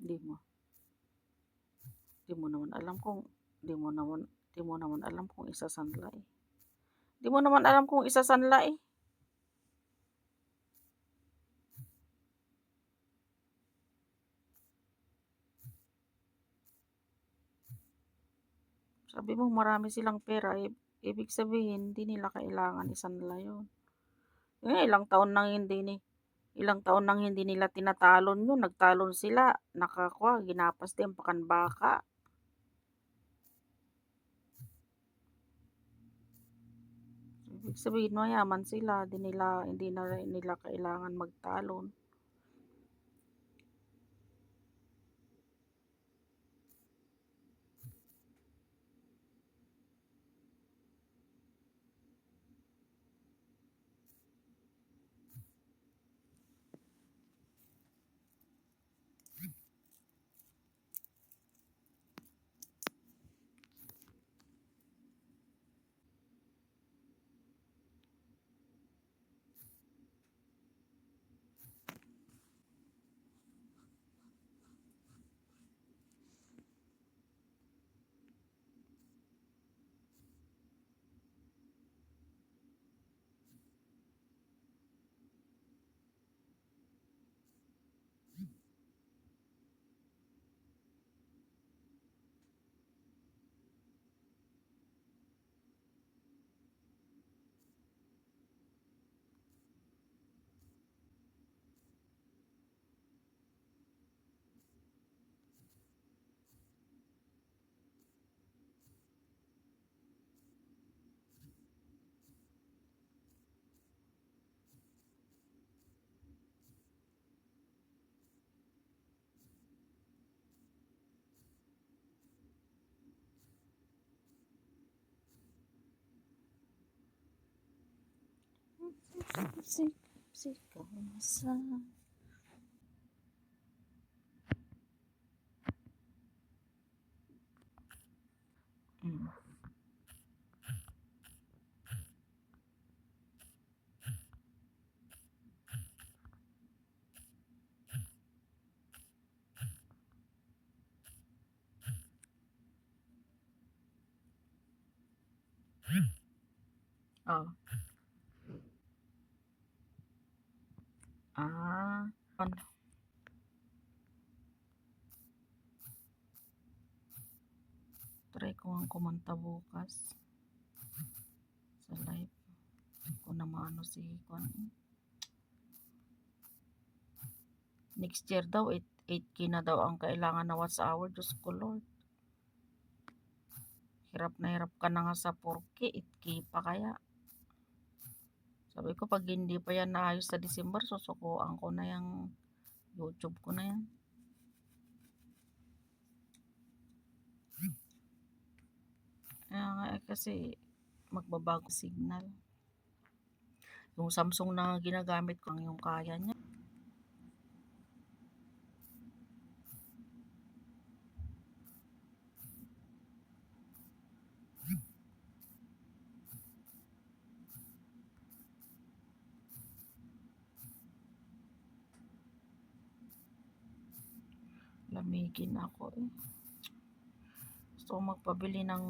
Di mo di mo naman alam kung di mo naman di mo naman alam kung isasanla, eh. Di mo naman alam kung isasanla, eh. Sabi mo marami silang pera, ibig sabihin hindi nila kailangan isanla yun. Ilang taon nang ilang taon nang hindi nila tinatalon yun, nagtalon sila, ginapas din pakanbaka. Ibig sabihin mayaman sila, hindi na rin nila kailangan magtalon. Sigaw na sa hmm. Oh, ah, ano, try ko ngang kumanta bukas sa live kung na maano si kwan. Next year daw 8K na daw ang kailangan na watch hour. Diyos ko Lord. Hirap na hirap ka na nga sa 4K, 8K pa kaya. Sabi ko pag hindi pa yan naayos sa December, susukuan ko na yung YouTube ko na yan. Kaya nga kasi magbabago signal. Yung Samsung na ginagamit ko yung kaya niya. Lamigin ako eh. Gusto ko magpabili ng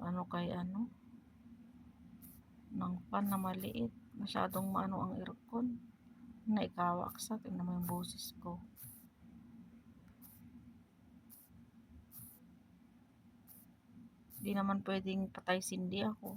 ano kay ano, ng fan na maliit. Masyadong maano ang aircon. Naikawaksa, tingnan mo yung boses ko. Hindi naman pwedeng patay sindi ako.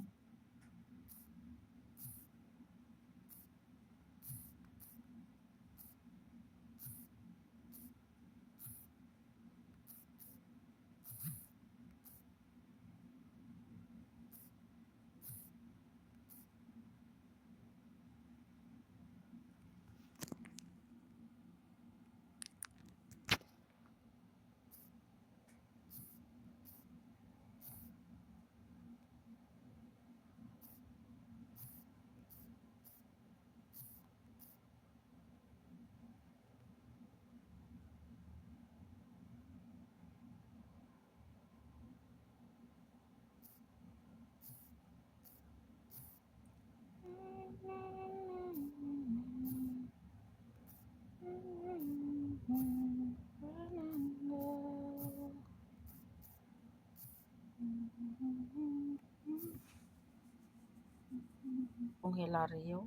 Hilario.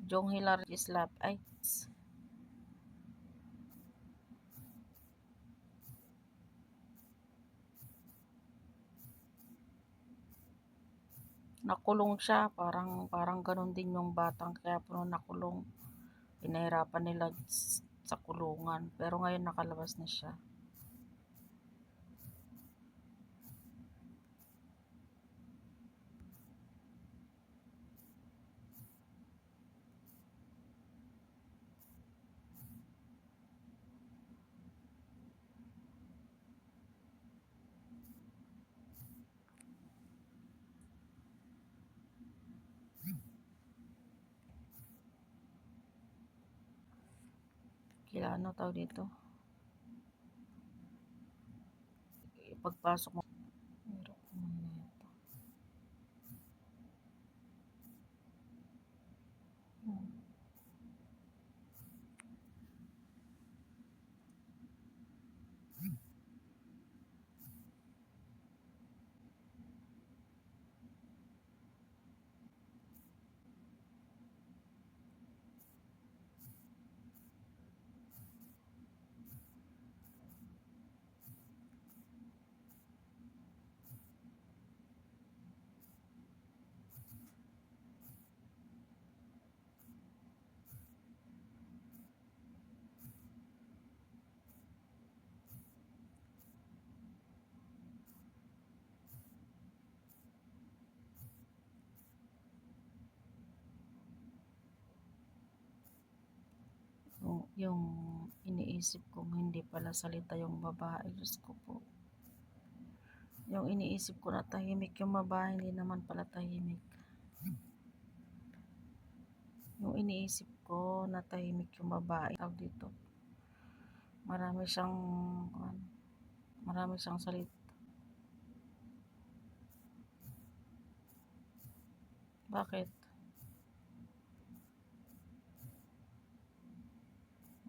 Jong Hilario is lap. Ay, nakulong siya. Parang ganun din yung batang kaya po nakulong. Pinahirapan nila sa kulungan. Pero ngayon nakalabas na siya. Kailangan ano tawag dito? Ipagpasok mo. Meron ko muna ito. Yung iniisip kong hindi pala salita yung babae, Diyos ko po. Yung iniisip ko na tahimik yung babae, hindi naman pala tahimik. Yung iniisip ko na tahimik yung babae, tawag dito. Marami siyang salita. Bakit?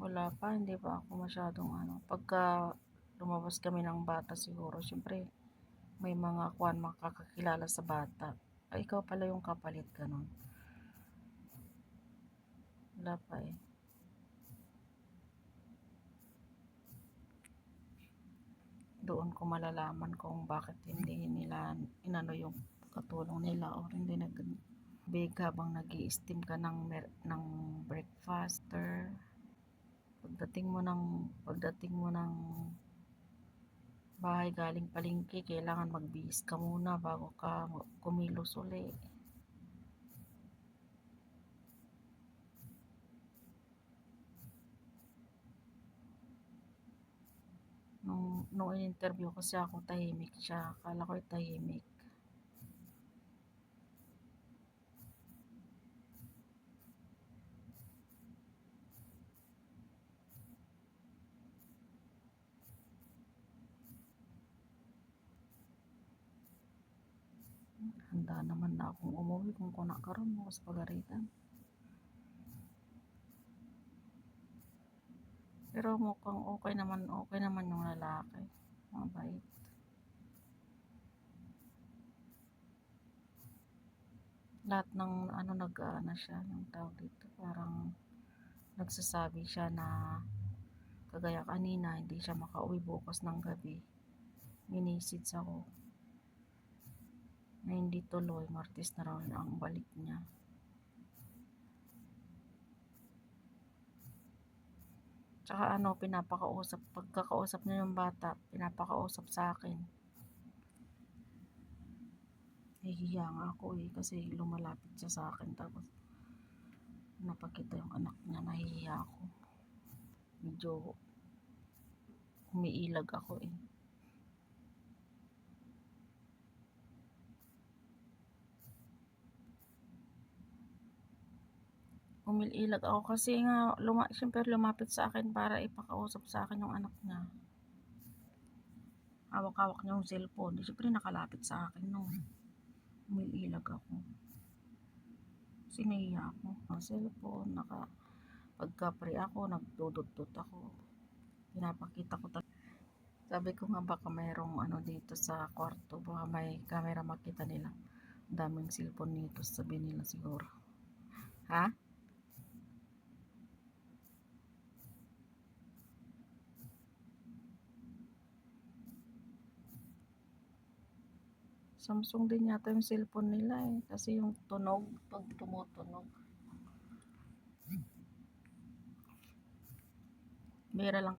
Wala pa, hindi pa ako masyadong pagka lumabas kami ng bata siguro, syempre may mga makakakilala sa bata. Ay, ikaw pala yung kapalit, ganun. Wala pa eh. Doon ko malalaman kung bakit hindi nila inano yung katulong nila o hindi big habang nag-i-steam ka ng breakfast. Pagdating mo ng bahay galing palengke, kailangan magbihis ka muna bago ka kumilos uli. Nung in-interview kasi ako, tahimik siya. Akala ko tahimik. Handa naman na akong umuwi kung kunakaroon mo sa pagaritan. Pero mukhang okay naman yung lalaki. Mabait. Lahat ng nag-aano siya, yung tawag dito, parang nagsasabi siya na kagaya kanina, hindi siya makauwi bukas ng gabi. Minisid ako na hindi tuloy, Martes na raw ang balik niya. Tsaka pagkakausap niya yung bata, pinapakausap sa akin. Nahihiya nga ako eh, kasi lumalapit siya sa akin, tapos napakita yung anak niya, nahihiya ako. Medyo umiilag ako eh. Umiilag ako kasi nga siyempre lumapit sa akin para ipakausap sa akin yung anak niya. Hawak-hawak niya yung cellphone. Siyempre nakalapit sa akin no. Umiilag ako. Sinahiya ako. Ang cellphone, pagka-pray ako, nagdudot-dot ako. Pinapakita ko talaga. Sabi ko nga baka mayroong dito sa kwarto, baka may camera makita nila. Daming cellphone nito, sabihin nila siguro. Ha? Samsung din yata yung cellphone nila eh. Kasi yung tunog, pag tumutunog. Bira lang